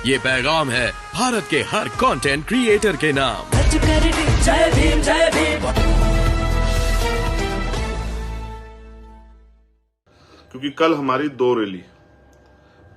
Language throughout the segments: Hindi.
ये पैगाम है भारत के हर कंटेंट क्रिएटर के नाम। जय भीम जय भीम। क्योंकि कल हमारी 2 रैली,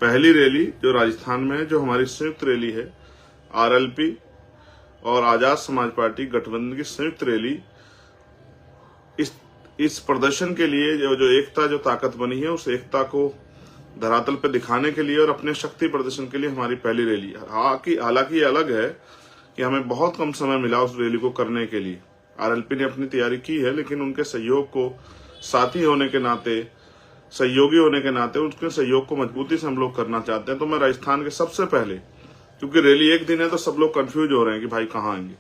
पहली रैली जो राजस्थान में है, जो हमारी संयुक्त रैली है, आरएलपी और आजाद समाज पार्टी गठबंधन की संयुक्त रैली, इस प्रदर्शन के लिए जो एकता, जो ताकत बनी है, उस एकता को धरातल पे दिखाने के लिए और अपने शक्ति प्रदर्शन के लिए हमारी पहली रैली है। हालांकि ये अलग है कि हमें बहुत कम समय मिला उस रैली को करने के लिए। आरएलपी ने अपनी तैयारी की है, लेकिन उनके सहयोग को, साथी होने के नाते, सहयोगी होने के नाते, उनके सहयोग को मजबूती से हम लोग करना चाहते हैं। तो मैं राजस्थान के सबसे पहले, क्योंकि रैली एक दिन है तो सब लोग कंफ्यूज हो रहे हैं कि भाई कहाँ आएंगे,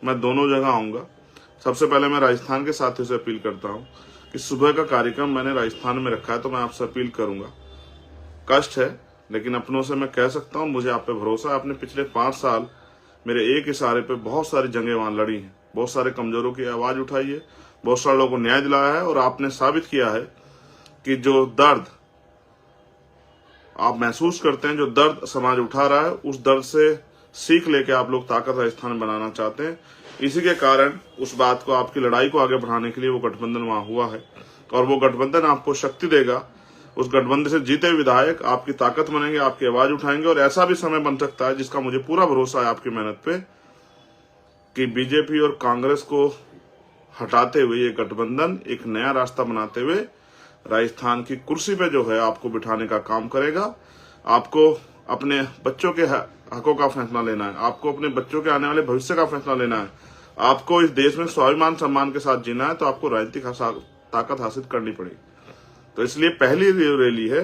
मैं दोनों जगह आऊंगा। सबसे पहले मैं राजस्थान के साथियों से अपील करता हूँ कि सुबह का कार्यक्रम मैंने राजस्थान में रखा है, तो मैं आपसे अपील करूंगा। कष्ट है, लेकिन अपनों से मैं कह सकता हूँ, मुझे आप पे भरोसा है। आपने पिछले 5 साल मेरे एक इशारे पे बहुत सारी जंगें वहां लड़ी हैं, बहुत सारे कमजोरों की आवाज उठाई है, बहुत सारे लोगों को न्याय दिलाया है, और आपने साबित किया है कि जो दर्द आप महसूस करते हैं, जो दर्द समाज उठा रहा है, उस दर्द से सीख लेके आप लोग ताकत राजस्थान बनाना चाहते हैं। इसी के कारण उस बात को, आपकी लड़ाई को आगे बढ़ाने के लिए वो गठबंधन वहां हुआ है, और वो गठबंधन आपको शक्ति देगा। उस गठबंधन से जीते विधायक आपकी ताकत बनेंगे, आपकी आवाज उठाएंगे, और ऐसा भी समय बन सकता है, जिसका मुझे पूरा भरोसा है आपकी मेहनत पे, कि बीजेपी और कांग्रेस को हटाते हुए ये गठबंधन एक नया रास्ता बनाते हुए राजस्थान की कुर्सी पे जो है आपको बिठाने का काम करेगा। आपको अपने बच्चों के हकों का फैसला लेना है, आपको अपने बच्चों के आने वाले भविष्य का फैसला लेना है, आपको इस देश में स्वाभिमान सम्मान के साथ जीना है, तो आपको राजनीतिक ताकत हासिल करनी पड़ेगी। तो इसलिए पहली रैली है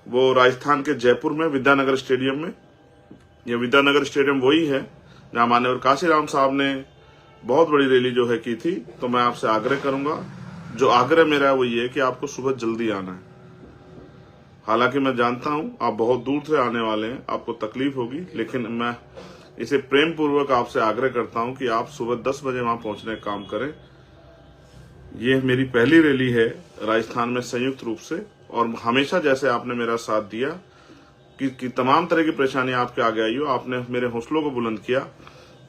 वो राजस्थान के जयपुर में विद्यानगर स्टेडियम में। ये विद्यानगर स्टेडियम वही है जहां माननीय काशीराम साहब ने बहुत बड़ी रैली जो है की थी। तो मैं आपसे आग्रह करूंगा, जो आग्रह मेरा है वो ये है कि आपको सुबह जल्दी आना है। हालांकि मैं जानता हूं आप बहुत दूर से आने वाले हैं, आपको तकलीफ होगी, लेकिन मैं इसे प्रेम पूर्वक आपसे आग्रह करता हूं कि आप सुबह 10 बजे वहां पहुंचने का काम करें। ये मेरी पहली रैली है राजस्थान में संयुक्त रूप से, और हमेशा जैसे आपने मेरा साथ दिया कि तमाम तरह की परेशानी आपके आगे आई हो, आपने मेरे हौसलों को बुलंद किया।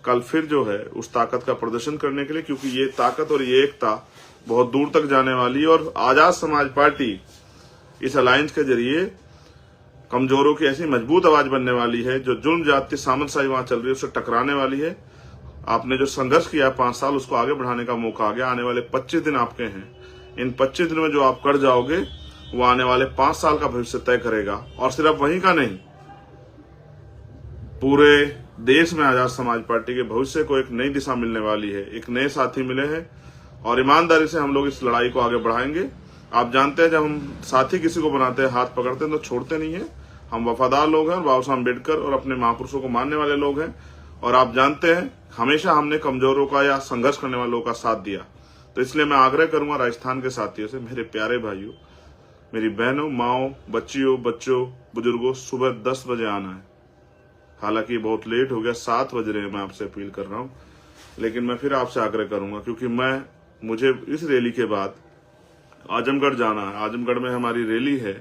कल फिर जो है उस ताकत का प्रदर्शन करने के लिए, क्योंकि ये ताकत और ये एकता बहुत दूर तक जाने वाली है, और आजाद समाज पार्टी इस अलायंस के जरिए कमजोरों की ऐसी मजबूत आवाज बनने वाली है, जो जुल्म जाति सामंतशाही वहां चल रही है उससे टकराने वाली है। आपने जो संघर्ष किया 5 साल, उसको आगे बढ़ाने का मौका आ गया। आने वाले 25 दिन आपके हैं। इन 25 दिन में जो आप कर जाओगे वो आने वाले 5 साल का भविष्य तय करेगा, और सिर्फ वहीं का नहीं, पूरे देश में आजाद समाज पार्टी के भविष्य को एक नई दिशा मिलने वाली है। एक नए साथी मिले हैं, और ईमानदारी से हम लोग इस लड़ाई को आगे बढ़ाएंगे। आप जानते हैं, जब हम साथी किसी को बनाते हैं, हाथ पकड़ते हैं, तो छोड़ते नहीं है। हम वफादार लोग हैं, बाबा साहब अम्बेडकर और अपने महापुरुषों को मानने वाले लोग हैं, और आप जानते हैं हमेशा हमने कमजोरों का या संघर्ष करने वालों का साथ दिया। तो इसलिए मैं आग्रह करूंगा राजस्थान के साथियों से, मेरे प्यारे भाइयों, मेरी बहनों, माओ, बच्चियों, बच्चों, बुजुर्गों, सुबह 10 बजे आना है। हालांकि बहुत लेट हो गया, 7 बज रहे हैं, मैं आपसे अपील कर रहा हूं, लेकिन मैं फिर आपसे आग्रह करूंगा, क्योंकि मुझे इस रैली के बाद आजमगढ़ जाना है। आजमगढ़ में हमारी रैली है।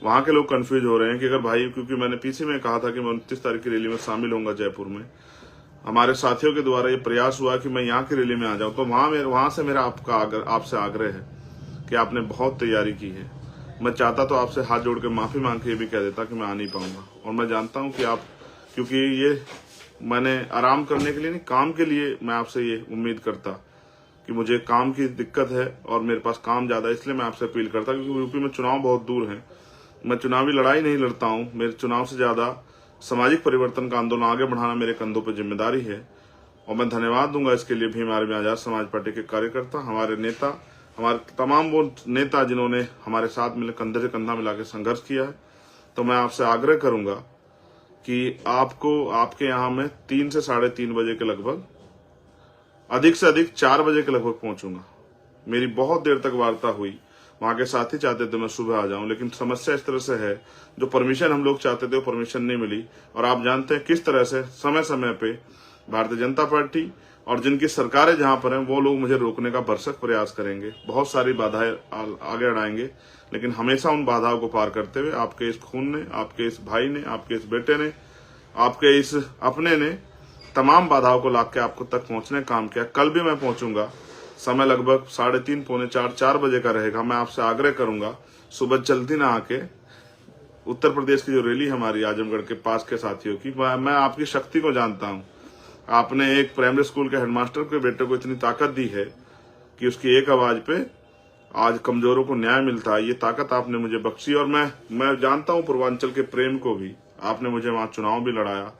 वहां के लोग कंफ्यूज हो रहे हैं कि अगर भाई, क्योंकि मैंने पीछे में कहा था कि मैं 29 तारीख की रैली में शामिल होऊंगा जयपुर में, हमारे साथियों के द्वारा ये प्रयास हुआ कि मैं यहाँ की रैली में आ जाऊं, तो वहां से मेरा आपसे आग्रह है कि आपने बहुत तैयारी की है। मैं चाहता तो आपसे हाथ जोड़ के माफी मांग के ये भी कह देता कि मैं आ नहीं पाऊंगा, और मैं जानता हूं कि आप, क्योंकि ये मैंने आराम करने के लिए नहीं, काम के लिए मैं आपसे ये उम्मीद करता कि मुझे काम की दिक्कत है और मेरे पास काम ज्यादा है, इसलिए मैं आपसे अपील करता, क्योंकि यूपी में चुनाव बहुत दूर है। मैं चुनावी लड़ाई नहीं लड़ता हूं, मेरे चुनाव से ज्यादा सामाजिक परिवर्तन का आंदोलन आगे बढ़ाना मेरे कंधों पर जिम्मेदारी है, और मैं धन्यवाद दूंगा इसके लिए भी हमारे आजाद समाज पार्टी के कार्यकर्ता, हमारे नेता, हमारे तमाम वो नेता जिन्होंने हमारे साथ मिलकर कंधे से कंधा मिला के संघर्ष किया है। तो मैं आपसे आग्रह करूंगा कि आपको, आपके यहाँ में 3 से 3:30 बजे के लगभग, अधिक से अधिक 4 बजे के लगभग पहुंचूंगा। मेरी बहुत देर तक वार्ता हुई, वहां के साथी चाहते थे मैं सुबह आ जाऊं, लेकिन समस्या इस तरह से है, जो परमिशन हम लोग चाहते थे वो परमिशन नहीं मिली। और आप जानते हैं किस तरह से समय समय पे भारतीय जनता पार्टी और जिनकी सरकारें जहां पर हैं वो लोग मुझे रोकने का भरसक प्रयास करेंगे, बहुत सारी बाधाएं आगे अड़ाएंगे, लेकिन हमेशा उन बाधाओं को पार करते हुए आपके इस खून ने, आपके इस भाई ने, आपके इस बेटे ने, आपके इस अपने ने तमाम बाधाओं को लाके आपको तक पहुंचने का काम किया। कल भी मैं पहुंचूंगा, समय लगभग 3:30 पौने 4 बजे का रहेगा। मैं आपसे आग्रह करूंगा सुबह जल्दी ना आके उत्तर प्रदेश की जो रैली हमारी आजमगढ़ के पास के साथियों की, मैं आपकी शक्ति को जानता हूं। आपने एक प्राइमरी स्कूल के हेडमास्टर के बेटे को इतनी ताकत दी है कि उसकी एक आवाज पे आज कमजोरों को न्याय मिलता है। ये ताकत आपने मुझे बख्शी और मैं जानता हूं पूर्वांचल के प्रेम को भी। आपने मुझे वहां चुनाव भी लड़ाया,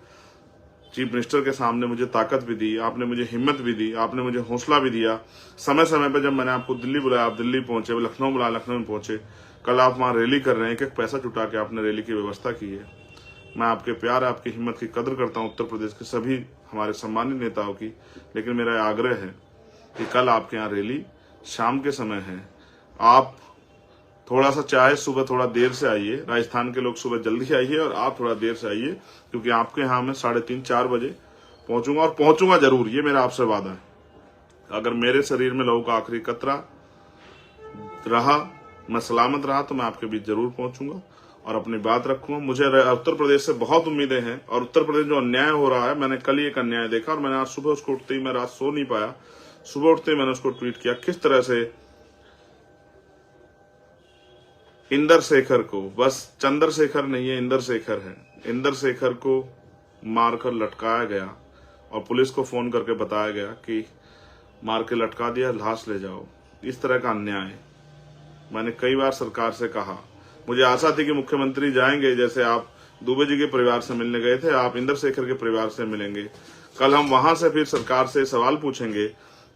चीफ मिनिस्टर के सामने मुझे ताकत भी दी, आपने मुझे हिम्मत भी दी, आपने मुझे हौसला भी दिया। समय समय पर जब मैंने आपको दिल्ली बुलाया आप दिल्ली पहुंचे, लखनऊ बुलाया लखनऊ में पहुंचे। कल आप वहां रैली कर रहे हैं, एक एक पैसा जुटा के आपने रैली की व्यवस्था की है। मैं आपके प्यार आपकी हिम्मत की कदर करता हूं, उत्तर प्रदेश के सभी हमारे सम्मानित नेताओं की। लेकिन मेरा आग्रह है कि कल आपके यहाँ रैली शाम के समय है, आप थोड़ा सा चाहे सुबह थोड़ा देर से आइए, राजस्थान के लोग सुबह जल्दी आइए और आप थोड़ा देर से आइए, क्योंकि आपके यहाँ मैं 3:30-4 बजे पहुंचूंगा और पहुंचूंगा जरूर, ये मेरा आपसे वादा है। अगर मेरे शरीर में लहू का आखिरी कतरा रहा, मैं सलामत रहा, तो मैं आपके बीच जरूर पहुंचूंगा और अपनी बात रखूंगा। मुझे उत्तर प्रदेश से बहुत उम्मीदें हैं और उत्तर प्रदेश जो अन्याय हो रहा है, मैंने कल ही एक अन्याय देखा और मैंने आज सुबह उसको उठते ही, मैं रात सो नहीं पाया, सुबह उठते ही मैंने उसको ट्वीट किया किस तरह से इंदर शेखर को, बस चंद्रशेखर नहीं है इंदर शेखर है, इंदर शेखर को मारकर लटकाया गया और पुलिस को फोन करके बताया गया कि मार के लटका दिया, लाश ले जाओ। इस तरह का अन्याय मैंने कई बार सरकार से कहा। मुझे आशा थी कि मुख्यमंत्री जाएंगे, जैसे आप दुबे जी के परिवार से मिलने गए थे, आप इंदर शेखर के परिवार से मिलेंगे। कल हम वहां से फिर सरकार से सवाल पूछेंगे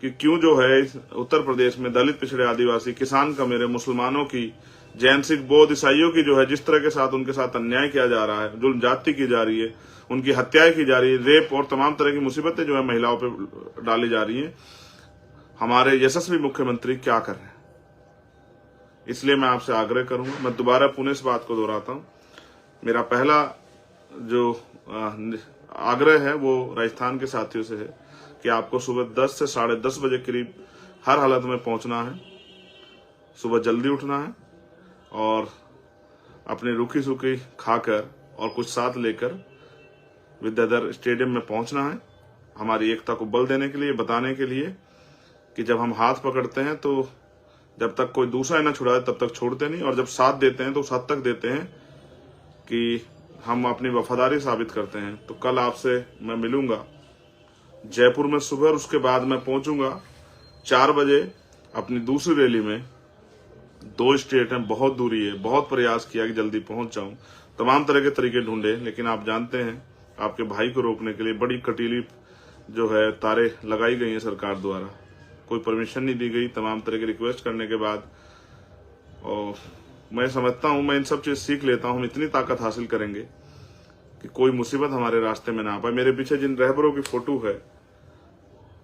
कि क्यों जो है उत्तर प्रदेश में दलित, पिछड़े, आदिवासी, किसान का मेरे, मुसलमानों की, जैन, सिख, बौद्ध, ईसाइयों की जो है जिस तरह के साथ उनके साथ अन्याय किया जा रहा है, जुल्म ज्यादती की जा रही है, उनकी हत्याएं की जा रही है, रेप और तमाम तरह की मुसीबतें जो है महिलाओं पे डाली जा रही हैं, हमारे यशस्वी मुख्यमंत्री क्या कर रहे हैं। इसलिए मैं आपसे आग्रह करूंगा, मैं दोबारा पुनः इस बात को दोहराता हूं, मेरा पहला जो आग्रह है वो राजस्थान के साथियों से है कि आपको सुबह 10 से 10:30 बजे करीब हर हालत में पहुंचना है, सुबह जल्दी उठना है और अपनी रुकी सुखी खाकर और कुछ साथ लेकर विद्याधर स्टेडियम में पहुंचना है, हमारी एकता को बल देने के लिए, बताने के लिए कि जब हम हाथ पकड़ते हैं तो जब तक कोई दूसरा न छुड़ाए तब तक छोड़ते नहीं, और जब साथ देते हैं तो उस हद तक देते हैं कि हम अपनी वफादारी साबित करते हैं। तो कल आपसे मैं मिलूंगा जयपुर में सुबह और उसके बाद मैं पहुंचूंगा 4 बजे अपनी दूसरी रैली में। 2 स्टेट हैं, बहुत दूरी है, बहुत प्रयास किया कि जल्दी पहुंच जाऊं, तमाम तरह के तरीके ढूंढे, लेकिन आप जानते हैं आपके भाई को रोकने के लिए बड़ी कटीली जो है तारे लगाई गई हैं सरकार द्वारा, कोई परमिशन नहीं दी गई, तमाम तरह की रिक्वेस्ट करने के बाद। और मैं समझता हूं, मैं इन सब चीज सीख लेता हूं, हम इतनी ताकत हासिल करेंगे कि कोई मुसीबत हमारे रास्ते में ना आ पाए। मेरे पीछे जिन रहबरों की फोटो है,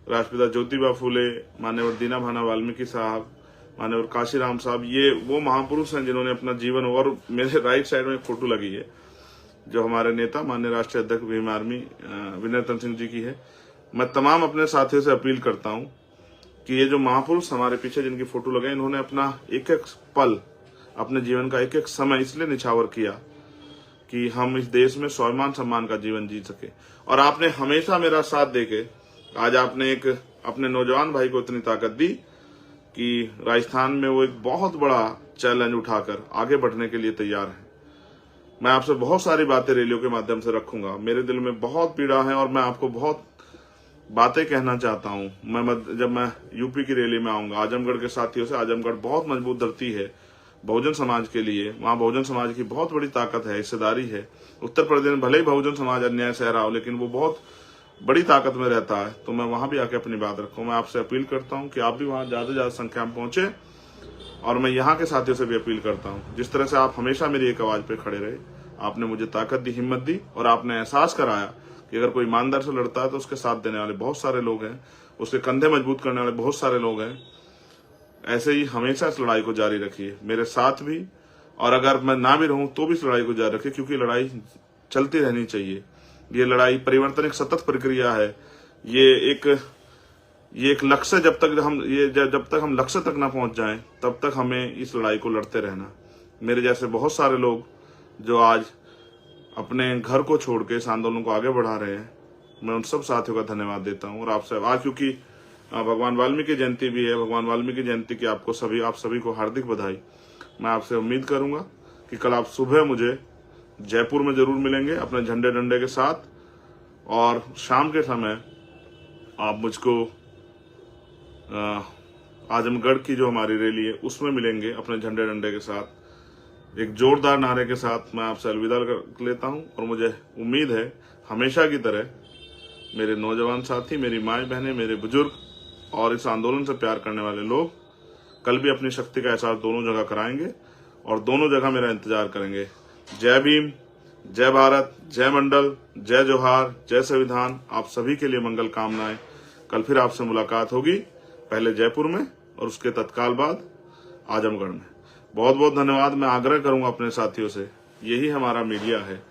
राष्ट्रपिता ज्योतिबा फूले, माननीय दीना भाना वाल्मीकि साहब, माननीय काशीराम साहब, ये वो महापुरुष हैं जिन्होंने अपना जीवन, और मेरे राइट साइड में एक फोटो लगी है जो हमारे नेता माननीय राष्ट्रीय अध्यक्ष भीम आर्मी विनय रतन सिंह जी की है। मैं तमाम अपने साथियों से अपील करता हूं कि ये जो महापुरुष हमारे पीछे जिनकी फोटो लगे, इन्होंने अपना एक एक पल, अपने जीवन का एक एक समय इसलिए निछावर किया कि हम इस देश में स्वाभिमान सम्मान का जीवन जी सके। और आपने हमेशा मेरा साथ देके आज आपने एक अपने नौजवान भाई को इतनी ताकत दी कि राजस्थान में वो एक बहुत बड़ा चैलेंज उठाकर आगे बढ़ने के लिए तैयार है। मैं आपसे बहुत सारी बातें रैलियों के माध्यम से रखूंगा, मेरे दिल में बहुत पीड़ा है और मैं आपको बहुत बातें कहना चाहता हूं। जब मैं यूपी की रैली में आऊंगा आजमगढ़ के साथियों से, आजमगढ़ बहुत मजबूत धरती है बहुजन समाज के लिए, वहां बहुजन समाज की बहुत बड़ी ताकत है, हिस्सेदारी है। उत्तर प्रदेश में भले ही बहुजन समाज अन्याय सह रहा हो, लेकिन वो बहुत बड़ी ताकत में रहता है, तो मैं वहां भी आके अपनी बात रखूं। मैं आपसे अपील करता हूं कि आप भी वहां ज्यादा से ज्यादा संख्या में पहुंचे, और मैं यहाँ के साथियों से भी अपील करता हूं, जिस तरह से आप हमेशा मेरी एक आवाज पे खड़े रहे, आपने मुझे ताकत दी, हिम्मत दी, और आपने एहसास कराया कि अगर कोई ईमानदार से लड़ता है तो उसके साथ देने वाले बहुत सारे लोग हैं, उसके कंधे मजबूत करने वाले बहुत सारे लोग हैं। ऐसे ही हमेशा इस लड़ाई को जारी रखिए, मेरे साथ भी, और अगर मैं ना भी रहूं तो भी इस लड़ाई को जारी रखिए, क्योंकि लड़ाई चलती रहनी चाहिए। ये लड़ाई परिवर्तन एक सतत प्रक्रिया है। ये एक लक्ष्य, जब तक हम लक्ष्य तक ना पहुंच जाएं तब तक हमें इस लड़ाई को लड़ते रहना। मेरे जैसे बहुत सारे लोग जो आज अपने घर को छोड़ के इस आंदोलन को आगे बढ़ा रहे हैं, मैं उन सब साथियों का धन्यवाद देता हूं। और आपसे आज क्योंकि भगवान वाल्मीकि जयंती भी है, भगवान वाल्मीकि जयंती की आप सभी को हार्दिक बधाई। मैं आपसे उम्मीद करूंगा कि कल आप सुबह मुझे जयपुर में जरूर मिलेंगे अपने झंडे डंडे के साथ, और शाम के समय आप मुझको आजमगढ़ की जो हमारी रैली है उसमें मिलेंगे अपने झंडे डंडे के साथ। एक जोरदार नारे के साथ मैं आपसे अलविदा कर लेता हूं, और मुझे उम्मीद है हमेशा की तरह मेरे नौजवान साथी, मेरी माएँ बहनें, मेरे बुजुर्ग और इस आंदोलन से प्यार करने वाले लोग कल भी अपनी शक्ति का एहसास दोनों जगह कराएंगे और दोनों जगह मेरा इंतजार करेंगे। जय भीम, जय भारत, जय मंडल, जय जोहार, जय संविधान। आप सभी के लिए मंगल कामनाएं। कल फिर आपसे मुलाकात होगी, पहले जयपुर में और उसके तत्काल बाद आजमगढ़ में। बहुत बहुत धन्यवाद। मैं आग्रह करूंगा अपने साथियों से, यही हमारा मीडिया है,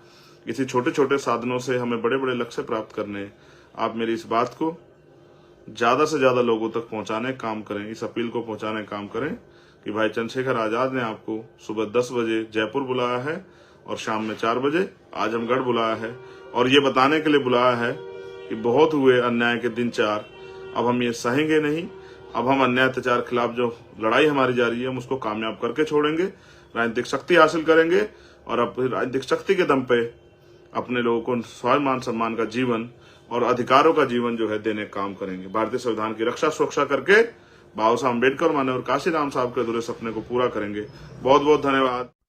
इसी छोटे छोटे साधनों से हमें बड़े बड़े लक्ष्य प्राप्त करने हैं। आप मेरी इस बात को ज्यादा से ज्यादा लोगों तक पहुंचाने का काम करें, इस अपील को पहुंचाने का काम करें कि भाई चंद्रशेखर आजाद ने आपको सुबह 10 बजे जयपुर बुलाया है और शाम में 4 बजे आजमगढ़ बुलाया है, और ये बताने के लिए बुलाया है कि बहुत हुए अन्याय के दिन 4, अब हम ये सहेंगे नहीं। अब हम अन्याय अत्याचार खिलाफ जो लड़ाई हमारी जारी है हम उसको कामयाब करके छोड़ेंगे, राजनीतिक शक्ति हासिल करेंगे, और अब राजनीतिक शक्ति के दम पे अपने लोगों को स्वाभिमान सम्मान का जीवन और अधिकारों का जीवन जो है देने का काम करेंगे। भारतीय संविधान की रक्षा सुरक्षा करके बाबा साहब अम्बेडकर, माननीय काशीराम साहब के अधूरे सपने को पूरा करेंगे। बहुत बहुत धन्यवाद।